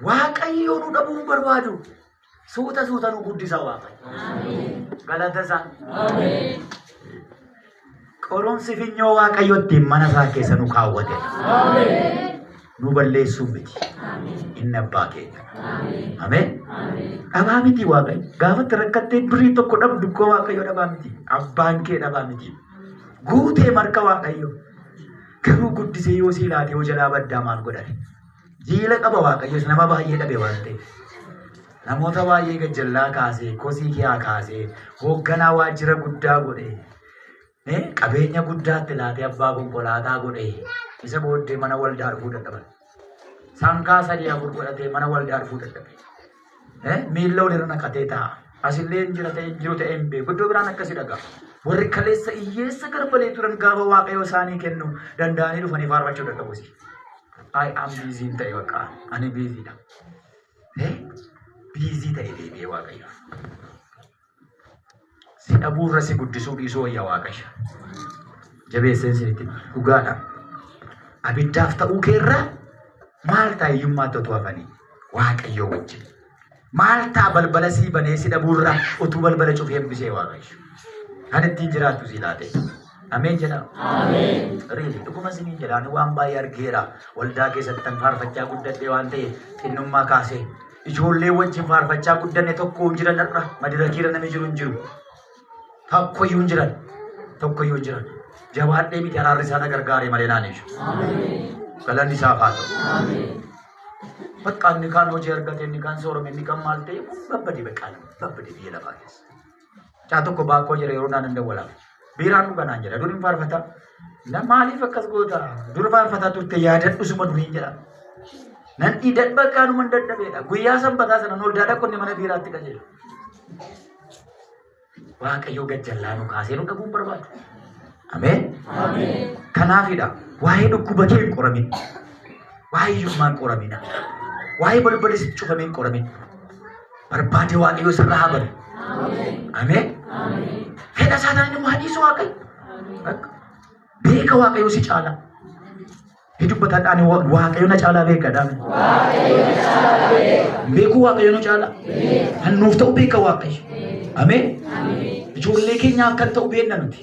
Waaqayyo nu dhabuu barbaadu suuta nu guddisa Waaqayyo. Galata isaa. Qoromsi finyoo Waaqayyootti mana isaa keessa nu kaawwate. Nu balleessuu miti. Inni abbaa keenya. Ameen. Dhabaa miti Waaqayyo. Gaafatti rakkattee birii tokko dhabdu koo Waaqayyo dhabaa miti. Abbaan kee dhabaa miti. Guutee marka Waaqayyo. Garuu guddisee yoo si laate yoo jalaa baddaa maal godhani? Jiila qaba Waaqayyos nama baay'ee dhabe waan ta'eef. Namoota baay'ee gajjallaa kaasee, kosii kiyaa kaasee, hoogganaa waajjira guddaa godhee, qabeenya guddaatti laatee abbaa konkolaataa godhee, isa booddee mana waldaa dhufuu dadhaban. Sangaa 3-4 godhatee mana waldaa dhufuu dadhabe. Miilla walirra naqatee taa'a. Asillee hin jira ta'e hin jiru ta'e hin beeku. Iddoo biraan akkasii dhagaa. Warri kaleessa hiyyeessa garbalee turan gaafa Waaqayyo isaanii kennu danda'anii dhufanii faarfachuu dadhabu. I am busy ta'e bakka ani busy dha. Busy ta'e deebi'ee Waaqayyo. Si dhabuurra si guddisuu dhiisuu wayyaa Waaqayyo. Jabeesseen sinitti dhugaadha. Abiddaaf ta'uu keerra maal ta'a hiyyummaatti otoo hafanii Waaqayyo wajjin. Maal ta'a balbala sii banee si dhabuurra utuu balbala cufee hambisee Waaqayyo. Kan ittiin jiraattu si laate. Ameen jedha. Ameen. Riili dhuguma siniin jedhaan waan baay'ee argeera. Waldaa keessatti kan faarfachaa guddadhee waan ta'e xinnummaa kaasee ijoollee wajjin faarfachaa guddanne tokko hin jiran har'a madirakiira namni jiru hin jiru. Tokkoyyuu hin jiran. Tokkoyyuu hin jiran. Jabaadhee miti araarri isaa gargaaree malee naan ibsu. Ameen. Galanni isaaf haa ta'u. Ameen. Bakka inni kaan hojii argate inni kaan soorome inni kaan maal ta'e babbadee beekaa babbadee biyya lafaa keessa. Caa tokko baakoo jira yeroo naan hin dawwalaaf. Biiraan dhuganaan jedha dur hin faarfata. Maaliif akkas goota? Dur faarfataa turte yaadadhu suma duriin jedha. Nan dhiidad bakka numa hin dadhabeedha. Guyyaa sanbataa sana waldaa dhaqonni mana biiraatti qajeelu. Waaqayyo gajjallaa nu kaasee nu dhabuun barbaadu. Ameen. Ameen. Kanaafidha waa'ee dhukkuba kee hin qoramin. Waa'ee hiyyummaa hin qoramina. Waa'ee balbala sitti cufamee hin qoramin. Barbaade Waaqayyo sirraa haa badu. Ameen. Fedha isaanii immoo hadiisu Waaqayyo. Beeka Waaqayyo si caala. Dubbataadhaan Waaqayyo na caalaa beekadhaan. Beekuu Waaqayyo nu caala. Hannuuf ta'u beeka Waaqayyo. Ameen. Ijoollee keenya akkan ta'u beekna nuti.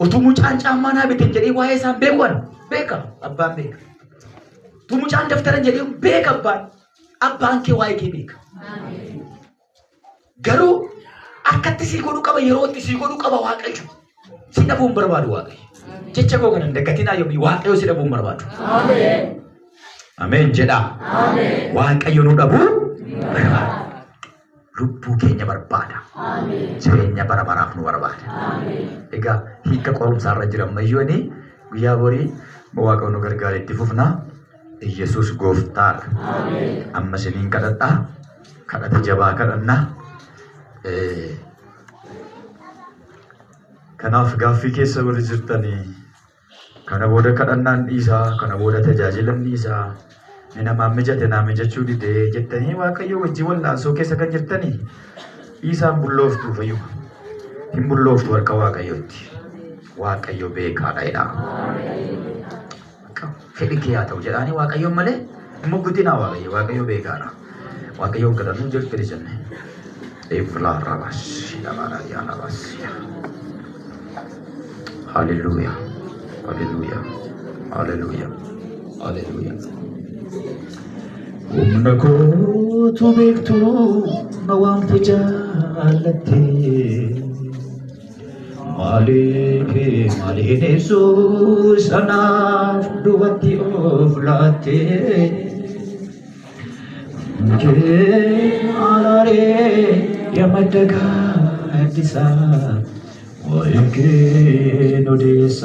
Utuu mucaan caammaa naa bitin jedhee waa'ee isaan beekuun beeka abbaan beeka. Utuu mucaan daftaran jedhee beeka abbaan. Abbaan kee waa'ee kee beeka. Garuu akkatti si godhu qaba yeroo itti si godhu qaba Waaqayyo. Si dhabuun barbaadu Waaqayyo. Jecha koo kanan daggatinaa yommuu Waaqayyo si dhabuun barbaadu. Ameen. Ameen jedha. Ameen. Waaqayyo nu dhabuu barbaada. Lubbuu keenya barbaada. Ameen. Jireenya bara baraaf nu barbaada. Ameen. Egaa hiika qorumsaa irra jiran mayyooni guyyaa borii Waaqayyo nu gargaara itti fufna. Yesuus gooftaadha. Ameen. Amma isiniin kadhadhaa. Kadhata jabaa kadhannaa. Kanaaf gaaffii keessa warri jirtanii kana booda kadhannaan dhiisaa kana booda tajaajilan dhiisaa namaan mijate naa mijachuu didee jettanii Waaqayyo wajjin wallaansoo keessa kan jirtanii dhiisaan bullooftuu fayyuma hin bullooftu harka Waaqayyootti Waaqayyo beekaadha jedha. Fedhi kee haa ta'u jedhaanii Waaqayyoon malee immoo guddinaa Waaqayyo beekaadha. Waaqayyoon kadhannuu jirti jenne. Ifla rabas dabara ya rabas. Hallelujah. Hallelujah. Hallelujah. ሃሌሉያ ኡምነኮቱ ቤክቱ ነዋምቱ ጃለቴ ማሊኔሱ ሰናፍ ዱበቲ ኦፍላቴ አላሬ የመደጋ አዲሳ ወይኬ ኖዴሳ